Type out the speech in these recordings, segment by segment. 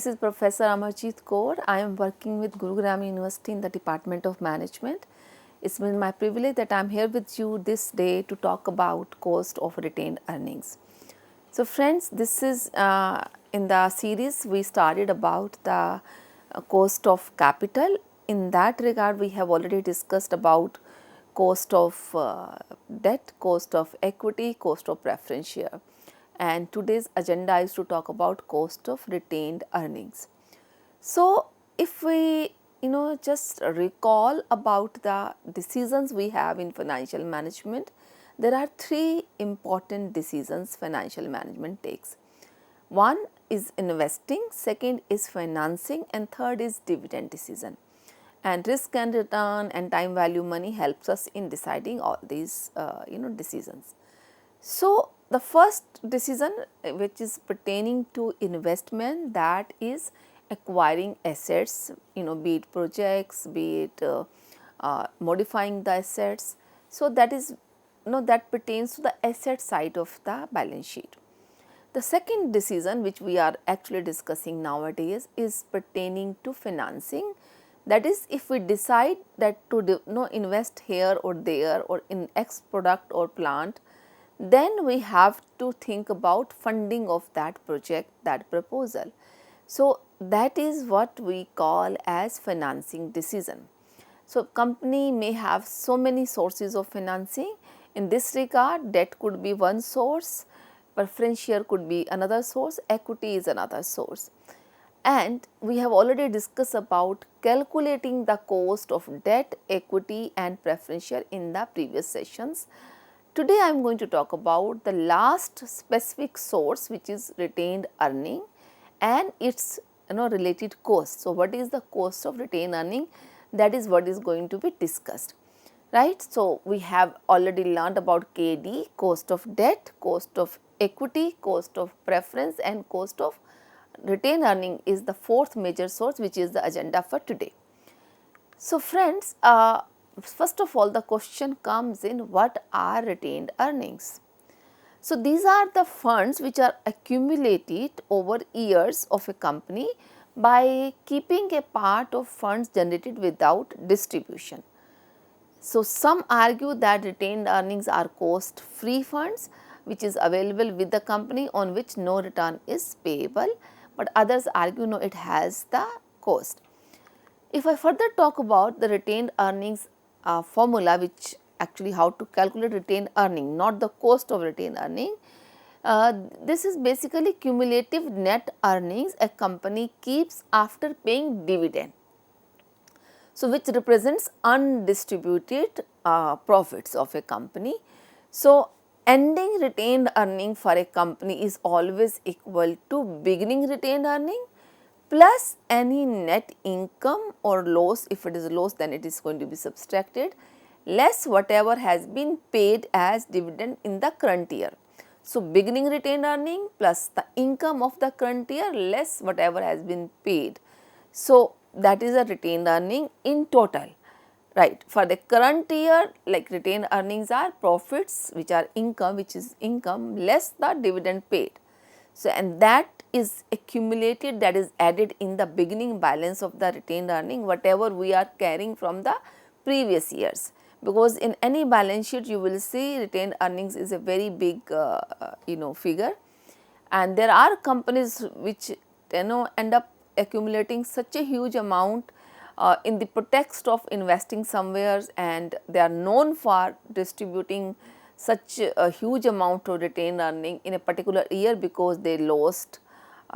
This is Professor Amarjeet Kaur. I am working with Gurugram University in the Department of Management. It's been my privilege that I am here with you this day to talk about cost of retained earnings. So friends, this is in the series we started about the cost of capital. In that regard, we have already discussed about cost of debt, cost of equity, cost of preference share. And today's agenda is to talk about cost of retained earnings. So, if we just recall about the decisions we have in financial management, there are three important decisions financial management takes. One is investing, second is financing, and third is dividend decision. And risk and return and time value money helps us in deciding all these decisions. So, the first decision which is pertaining to investment, that is acquiring assets, be it projects, be it modifying the assets. So, that is that pertains to the asset side of the balance sheet. The second decision which we are actually discussing nowadays is pertaining to financing. That is, if we decide that to invest here or there or in X product or plant, then we have to think about funding of that project, that proposal. So, that is what we call as financing decision. So, company may have so many sources of financing. In this regard, debt could be one source, preference share could be another source, equity is another source. And we have already discussed about calculating the cost of debt, equity and preference share in the previous sessions. Today I am going to talk about the last specific source, which is retained earning and its related cost. So, what is the cost of retained earning? That is what is going to be discussed, right. So, we have already learned about KD, cost of debt, cost of equity, cost of preference and cost of retained earning is the fourth major source, which is the agenda for today. So, friends, first of all, the question comes in, what are retained earnings? So, these are the funds which are accumulated over years of a company by keeping a part of funds generated without distribution. So, some argue that retained earnings are cost free funds which is available with the company on which no return is payable, but others argue no, it has the cost. If I further talk about the retained earnings formula, which actually how to calculate retained earning, not the cost of retained earning, this is basically cumulative net earnings a company keeps after paying dividend. So, which represents undistributed profits of a company. So, ending retained earning for a company is always equal to beginning retained earning plus any net income or loss. If it is a loss, then it is going to be subtracted, less whatever has been paid as dividend in the current year. So, beginning retained earning plus the income of the current year less whatever has been paid. So, that is a retained earning in total, right. For the current year, like retained earnings are profits which are income, which is income less the dividend paid. So, and that is accumulated, that is added in the beginning balance of the retained earning, whatever we are carrying from the previous years. Because in any balance sheet you will see retained earnings is a very big figure, and there are companies which end up accumulating such a huge amount in the pretext of investing somewhere, and they are known for distributing such a huge amount of retained earning in a particular year because they lost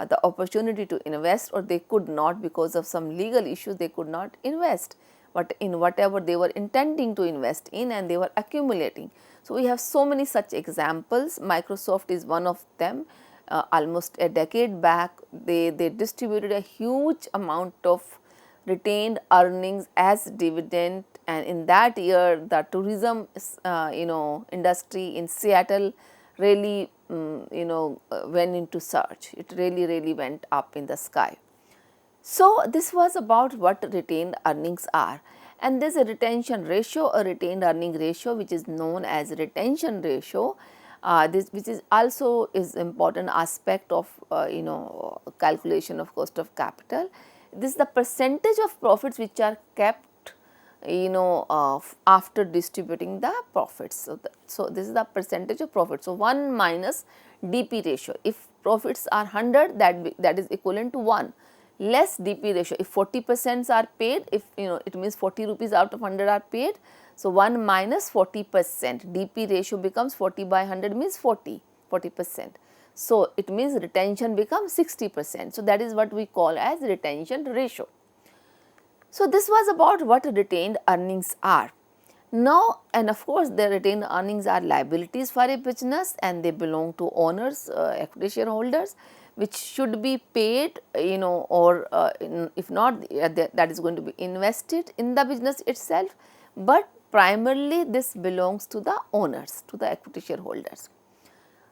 the opportunity to invest, or they could not, because of some legal issues they could not invest, but in whatever they were intending to invest in, and they were accumulating. So, we have so many such examples. Microsoft is one of them. Almost a decade back, they distributed a huge amount of retained earnings as dividend, and in that year the tourism industry in Seattle really went into surge. It really went up in the sky. So, this was about what retained earnings are, and there is a retention ratio, a retained earning ratio which is known as retention ratio, this which is also is important aspect of calculation of cost of capital. This is the percentage of profits which are kept after distributing the profits. So this is the percentage of profit. So 1 minus DP ratio. If profits are 100, that is equivalent to 1 less DP ratio. If 40% are paid, if it means 40 rupees out of 100 are paid. So 1 minus 40%, DP ratio becomes 40 by 100 means 40%. So it means retention becomes 60%. So that is what we call as retention ratio. So this was about what retained earnings are. Now, and of course, the retained earnings are liabilities for a business and they belong to owners, equity shareholders, which should be paid, or if not, that is going to be invested in the business itself, but primarily this belongs to the owners, to the equity shareholders.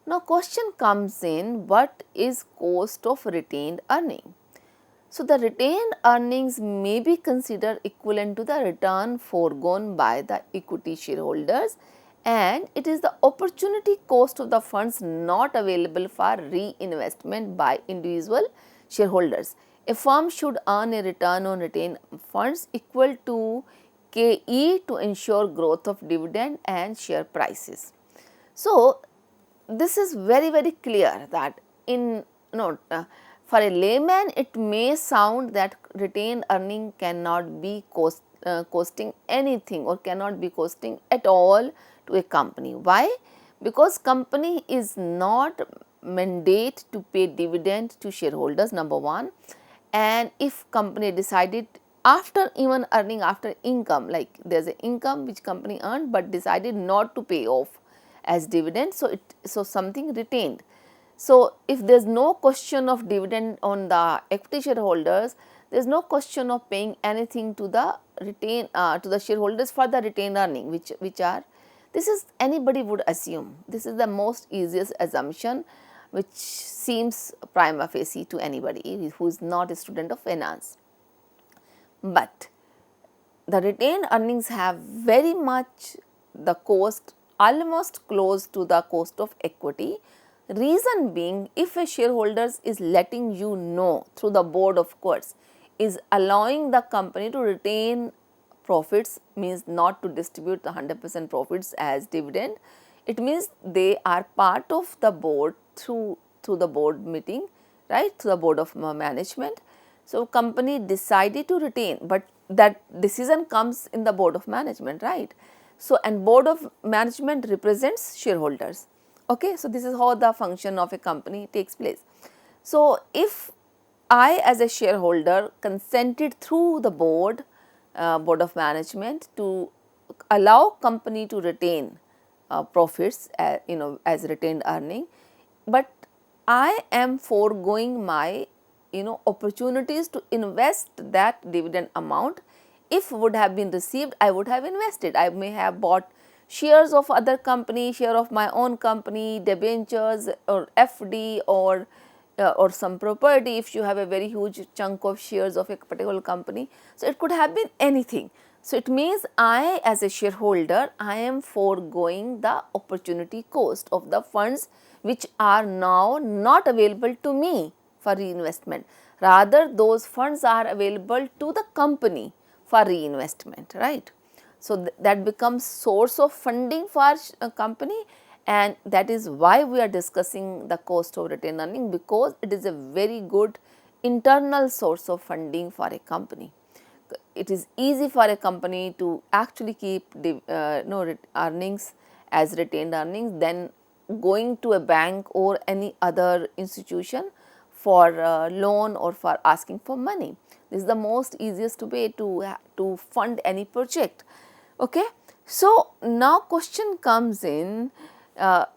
Now, question comes in, what is cost of retained earning? So, the retained earnings may be considered equivalent to the return foregone by the equity shareholders, and it is the opportunity cost of the funds not available for reinvestment by individual shareholders. A firm should earn a return on retained funds equal to KE to ensure growth of dividend and share prices. So, this is very clear that for a layman it may sound that retained earning cannot be costing anything or cannot be costing at all to a company. Why? Because company is not mandate to pay dividend to shareholders, number one, and if company decided after even earning after income, like there is an income which company earned but decided not to pay off as dividend, so something retained. So if there is no question of dividend on the equity shareholders, there is no question of paying anything to the to the shareholders for the retained earning, which are, this is anybody would assume, this is the most easiest assumption which seems prima facie to anybody who is not a student of finance. But the retained earnings have very much the cost almost close to the cost of equity. Reason being, if a shareholder is letting you know through the board, of course, is allowing the company to retain profits, means not to distribute the 100% profits as dividend, it means they are part of the board through the board meeting, right, through the board of management. So company decided to retain, but that decision comes in the board of management, right. So, and board of management represents shareholders. Okay, so this is how the function of a company takes place. So, if I as a shareholder consented through the board, board of management to allow company to retain profits, as retained earning, but I am foregoing my opportunities to invest that dividend amount. If would have been received, I would have invested. I may have bought shares of other company, share of my own company, debentures or FD or some property if you have a very huge chunk of shares of a particular company. So, it could have been anything. So, it means I as a shareholder, I am foregoing the opportunity cost of the funds which are now not available to me for reinvestment. Rather, those funds are available to the company for reinvestment, right. So, that becomes source of funding for a company, and that is why we are discussing the cost of retained earning, because it is a very good internal source of funding for a company. It is easy for a company to actually keep earnings as retained earnings than going to a bank or any other institution for loan or for asking for money. This is the most easiest way to fund any project. Okay. So, now question comes in,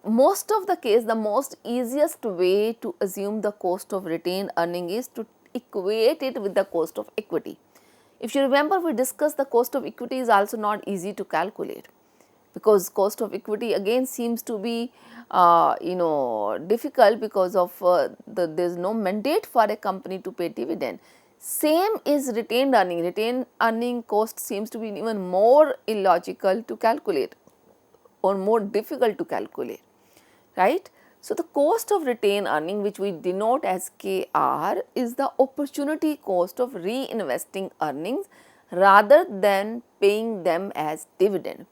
most of the case the most easiest way to assume the cost of retained earning is to equate it with the cost of equity. If you remember, we discussed the cost of equity is also not easy to calculate, because cost of equity again seems to be difficult because of there is no mandate for a company to pay dividend. Same is retained earning. Retained earning cost seems to be even more illogical to calculate or more difficult to calculate. right? So, the cost of retained earning, which we denote as KR, is the opportunity cost of reinvesting earnings rather than paying them as dividend.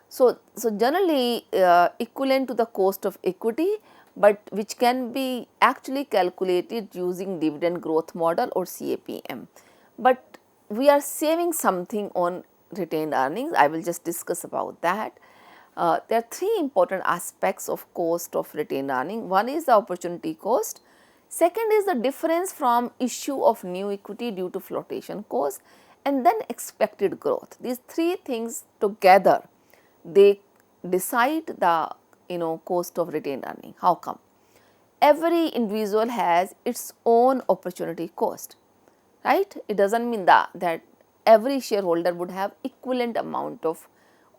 So, generally equivalent to the cost of equity, but which can be actually calculated using dividend growth model or CAPM. But we are saving something on retained earnings. I will just discuss about that. There are three important aspects of cost of retained earning. One is the opportunity cost. Second is the difference from issue of new equity due to flotation cost, and then expected growth. These three things together, they decide the cost of retained earning. How come? Every individual has its own opportunity cost, right? It does not mean that every shareholder would have equivalent amount of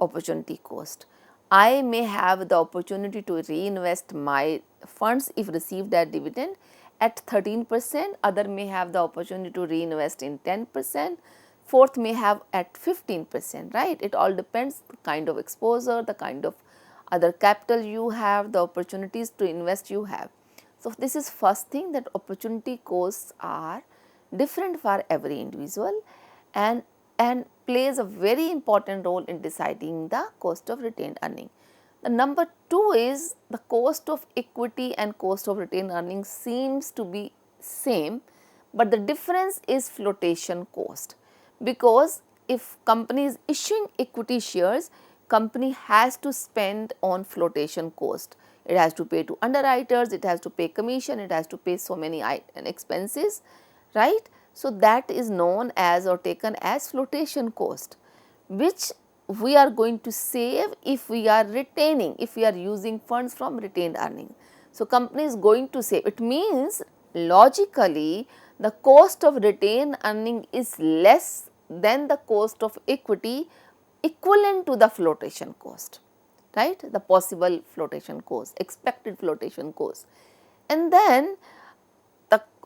opportunity cost. I may have the opportunity to reinvest my funds if received as dividend at 13%, other may have the opportunity to reinvest in 10%, fourth may have at 15%, right? It all depends the kind of exposure, the kind of other capital you have, the opportunities to invest you have. So, this is first thing, that opportunity costs are different for every individual and plays a very important role in deciding the cost of retained earning. The number two is the cost of equity and cost of retained earnings seems to be same, but the difference is flotation cost, because if company is issuing equity shares, company has to spend on flotation cost. It has to pay to underwriters, it has to pay commission, it has to pay so many expenses, right? So, that is known as or taken as flotation cost, which we are going to save if we are retaining, if we are using funds from retained earning. So, company is going to save. It means logically the cost of retained earning is less than the cost of equity equivalent to the flotation cost, right? The possible flotation cost, expected flotation cost. And then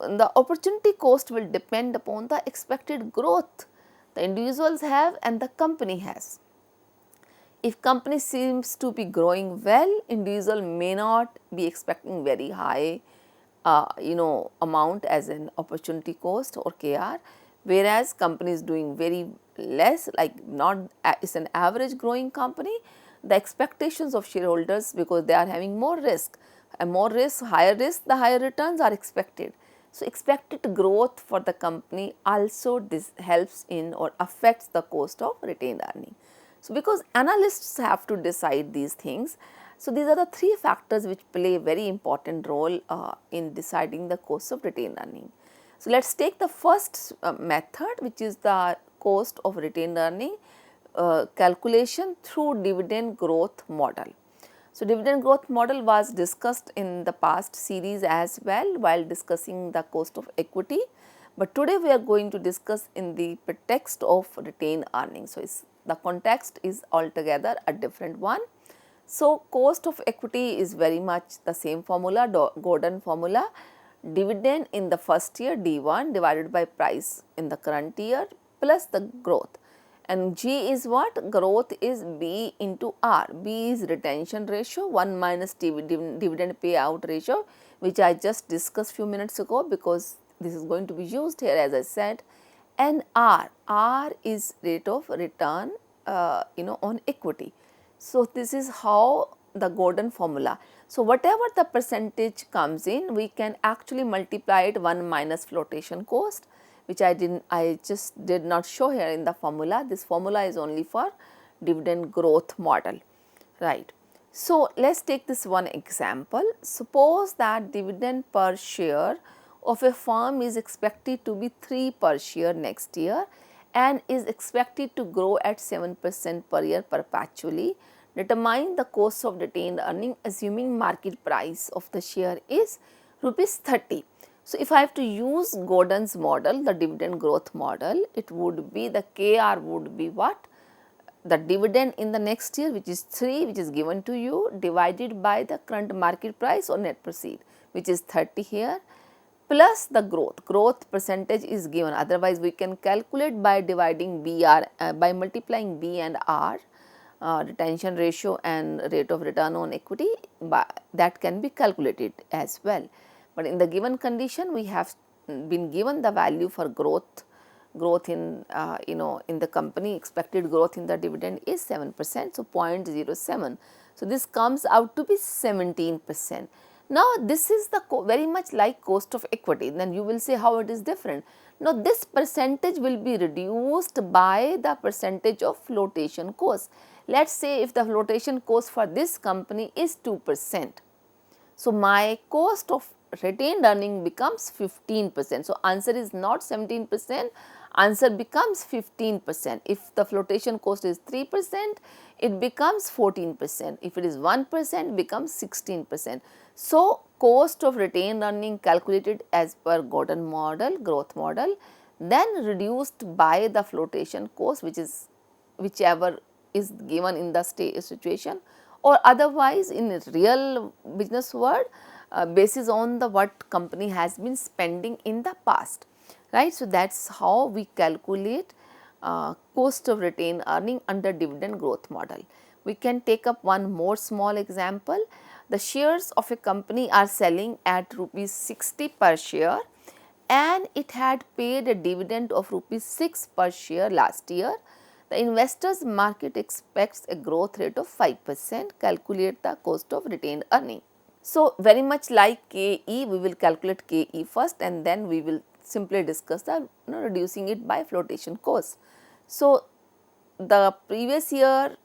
the opportunity cost will depend upon the expected growth the individuals have and the company has. If company seems to be growing well, individual may not be expecting very high amount as an opportunity cost or KR, whereas company is doing very less, like not is an average growing company, the expectations of shareholders, because they are having more risk, and more risk, the higher returns are expected. So, expected growth for the company also helps in or affects the cost of retained earning. So, because analysts have to decide these things, so these are the three factors which play a very important role in deciding the cost of retained earning. So, let us take the first method, which is the cost of retained earning calculation through dividend growth model. So, dividend growth model was discussed in the past series as well while discussing the cost of equity, but today we are going to discuss in the pretext of retained earnings. So, the context is altogether a different one. So, cost of equity is very much the same formula, Gordon formula, dividend in the first year D1 divided by price in the current year plus the growth. And G is what? Growth is B into R. B is retention ratio, 1 minus dividend payout ratio, which I just discussed few minutes ago, because this is going to be used here as I said. And R is rate of return on equity. So, this is how the Gordon formula. So, whatever the percentage comes in, we can actually multiply it 1 minus flotation cost, which I just did not show here in the formula. This formula is only for dividend growth model, right. So, let us take this one example. Suppose that dividend per share of a firm is expected to be 3 per share next year and is expected to grow at 7% per year perpetually. Determine the cost of retained earning assuming market price of the share is rupees 30. So, if I have to use Gordon's model, the dividend growth model, it would be the KR would be what? The dividend in the next year, which is 3, which is given to you, divided by the current market price or net proceed, which is 30 here, plus the growth percentage is given. Otherwise, we can calculate by dividing BR, by multiplying B and R, retention ratio and rate of return on equity, that can be calculated as well. But in the given condition, we have been given the value for growth in in the company. Expected growth in the dividend is 7%, so 0.07. So this comes out to be 17%. Now this is the very much like cost of equity. Then you will say how it is different. Now this percentage will be reduced by the percentage of flotation cost. Let us say if the flotation cost for this company is 2%. So my cost of retained earning becomes 15%. So answer is not 17%, answer becomes 15%. If the flotation cost is 3%, it becomes 14%. If it is 1%, it becomes 16%. So cost of retained earning calculated as per Gordon model, growth model, then reduced by the flotation cost, which is whichever is given in the situation, or otherwise in real business world, basis on the what company has been spending in the past, right. So that is how we calculate cost of retained earning under dividend growth model. We can take up one more small example. The shares of a company are selling at rupees 60 per share and it had paid a dividend of rupees 6 per share last year. The investors market expects a growth rate of 5%. Calculate the cost of retained earning. So very much like KE, we will calculate KE first and then we will simply discuss the reducing it by flotation cost. So the previous year,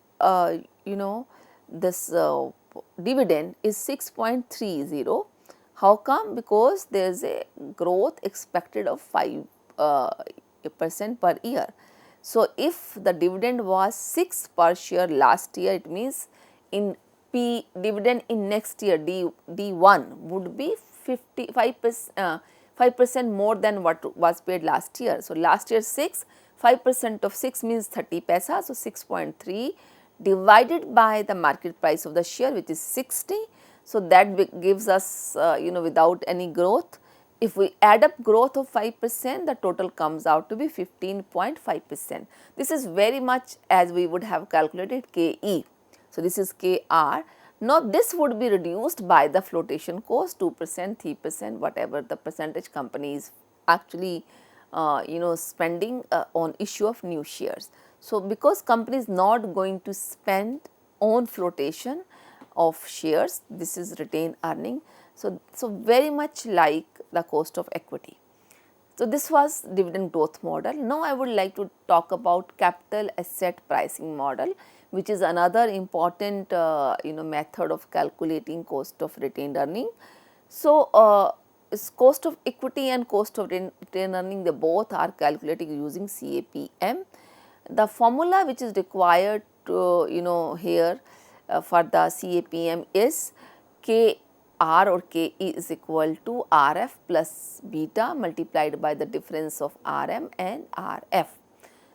this dividend is 6.30. How come? Because there is a growth expected of 5% per year. So if the dividend was 6 per share last year, it means in P dividend in next year D1 would be 5% more than what was paid last year. So last year 6, 5% of 6 means 30 paisa. So 6.3 divided by the market price of the share, which is 60. So that gives us without any growth. If we add up growth of 5%, the total comes out to be 15.5%. This is very much as we would have calculated KE. So this is KR. Now this would be reduced by the flotation cost, 2%, 3%, whatever the percentage company is actually spending on issue of new shares. So because company is not going to spend on flotation of shares, this is retained earning. So very much like the cost of equity. So this was dividend growth model. Now I would like to talk about capital asset pricing model, which is another important method of calculating cost of retained earning. So cost of equity and cost of retained earning, they both are calculated using CAPM. The formula which is required to here for the CAPM is KR or KE is equal to RF plus beta multiplied by the difference of RM and RF.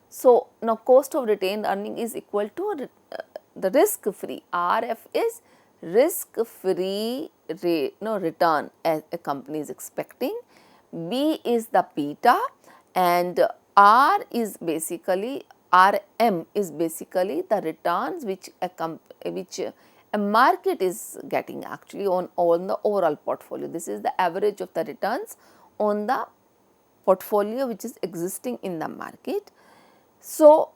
So now cost of retained earning is equal to the risk free. RF is risk free return as a company is expecting. B is the beta and R is basically RM is basically the returns which a market is getting actually on the overall portfolio. This is the average of the returns on the portfolio which is existing in the market. So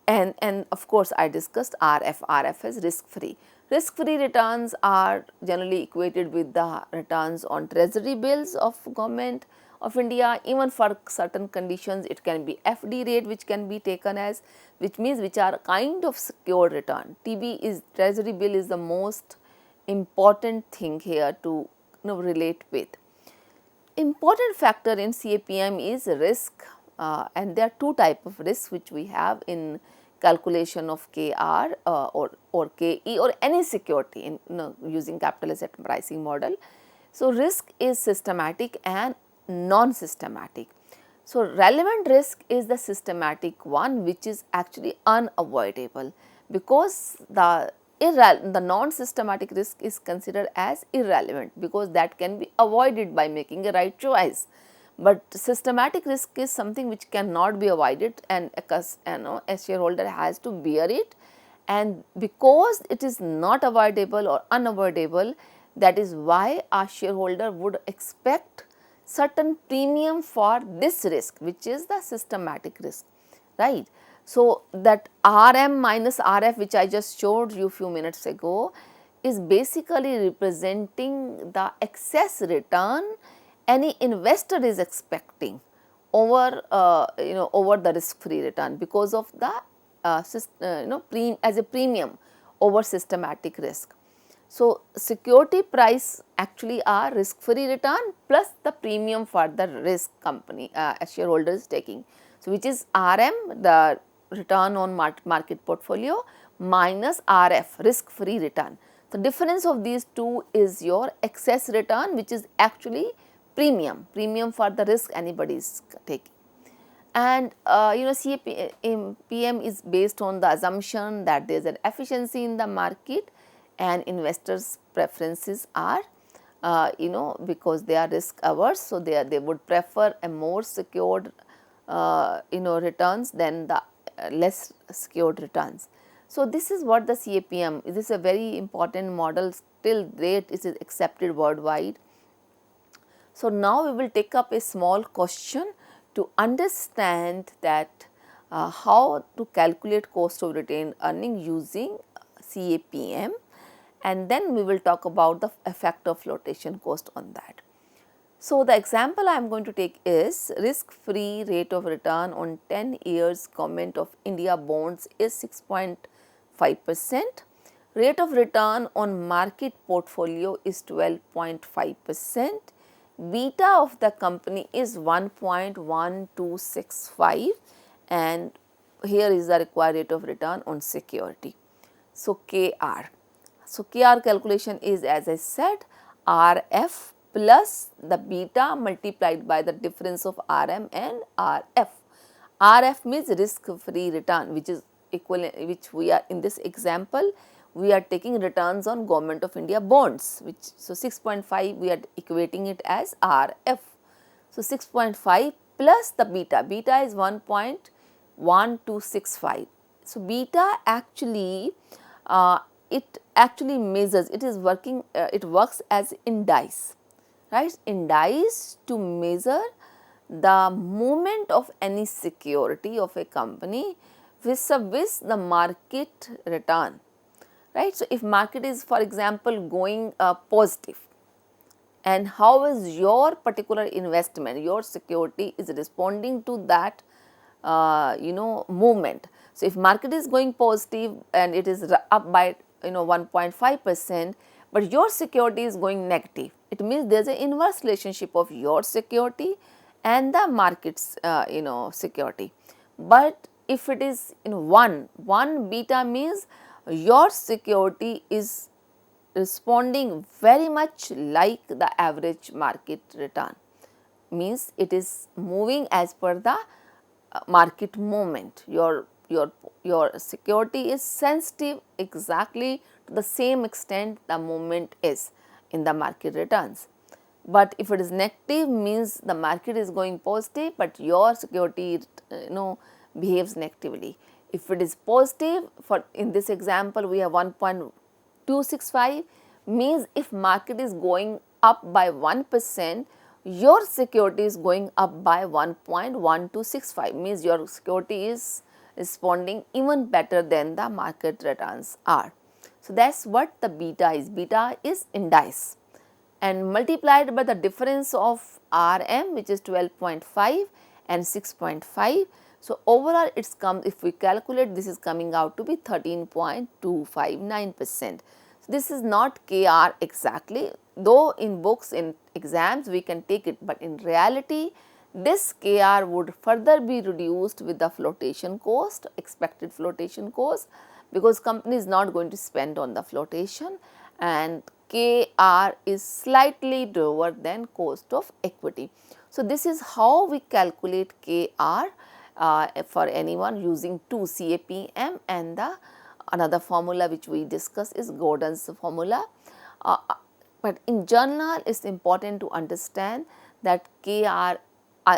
and of course I discussed RF is risk free. Risk free returns are generally equated with the returns on treasury bills of government of India. Even for certain conditions it can be FD rate which can be taken as, which means which are kind of secured return. TB is treasury bill is the most important thing here to relate with. Important factor in CAPM is risk and there are two type of risks which we have in calculation of KR or KE or any security in using capital asset pricing model. So risk is systematic and non-systematic. So relevant risk is the systematic one which is actually unavoidable, because the non-systematic risk is considered as irrelevant because that can be avoided by making a right choice. But systematic risk is something which cannot be avoided and a shareholder has to bear it, and because it is not avoidable or unavoidable, that is why our shareholder would expect certain premium for this risk, which is the systematic risk, right. So, that RM minus RF, which I just showed you few minutes ago, is basically representing the excess return any investor is expecting over over the risk free return because of the as a premium over systematic risk. So, security price actually are risk free return plus the premium for the risk company a shareholder is taking. So, which is RM, the return on market portfolio, minus RF, risk free return. The difference of these two is your excess return, which is actually premium for the risk anybody is taking. And CAPM is based on the assumption that there is an efficiency in the market and investors preferences are because they are risk averse. So, they would prefer a more secured returns than the less secured returns. So, this is what the CAPM is. This is a very important model, till date it is accepted worldwide. So, now we will take up a small question to understand that how to calculate cost of retained earning using CAPM, and then we will talk about the effect of flotation cost on that. So, the example I am going to take is risk free rate of return on 10 years Government of India bonds is 6.5%, rate of return on market portfolio is 12.5%, beta of the company is 1.1265, and here is the required rate of return on security. So, KR. So, KR calculation is, as I said, RF plus the beta multiplied by the difference of RM and RF. RF means risk free return, which is equivalent, which we are in this example we are taking returns on Government of India bonds, which so 6.5 we are equating it as RF. So, 6.5 plus the beta is 1.1265. So, beta actually it actually measures, it is working, it works as indice, right, indice to measure the movement of any security of a company vis-a-vis the market return, right. So, if market is, for example, going positive, and how is your particular investment, your security is responding to that movement. So, if market is going positive and it is up by 1.5%, but your security is going negative, it means there is an inverse relationship of your security and the market's security. But if it is one beta means your security is responding very much like the average market return, means it is moving as per the market movement. Your security is sensitive exactly to the same extent the movement is in the market returns. But if it is negative, means the market is going positive, but your security behaves negatively. If it is positive, for in this example we have 1.265, means if market is going up by 1%, your security is going up by 1.1265, means your security is responding even better than the market returns are. So, that is what the beta is. Beta is indice and multiplied by the difference of RM, which is 12.5 and 6.5. So, overall it's come, if we calculate, this is coming out to be 13.259%. So, this is not KR exactly, though in books, in exams we can take it, but in reality this KR would further be reduced with the flotation cost, expected flotation cost, because company is not going to spend on the flotation, and KR is slightly lower than cost of equity. So, this is how we calculate KR for anyone using 2 CAPM, and the another formula which we discuss is Gordon's formula. But in general it is important to understand that KR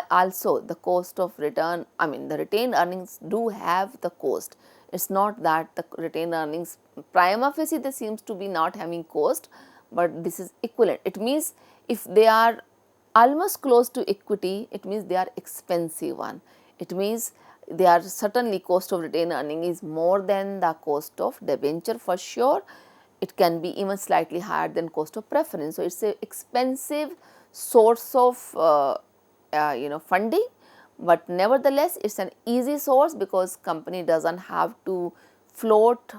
also the cost of return, I mean the retained earnings do have the cost. It's not that the retained earnings prima facie they seems to be not having cost, but this is equivalent. It means if they are almost close to equity, it means they are expensive one. It means they are certainly cost of retained earning is more than the cost of debenture for sure. It can be even slightly higher than cost of preference. So, it is a expensive source of funding, but nevertheless it is an easy source because company does not have to float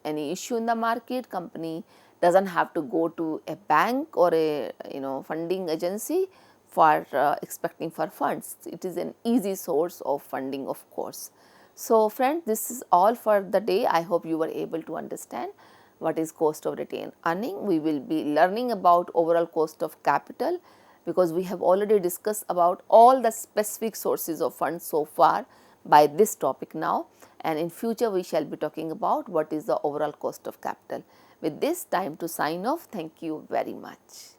any issue in the market. Company does not have to go to a bank or a funding agency for expecting for funds. It is an easy source of funding, of course. So friends, this is all for the day. I hope you were able to understand what is cost of retained earning. We will be learning about overall cost of capital, because we have already discussed about all the specific sources of funds so far by this topic now, and in future we shall be talking about what is the overall cost of capital. With this, time to sign off. Thank you very much.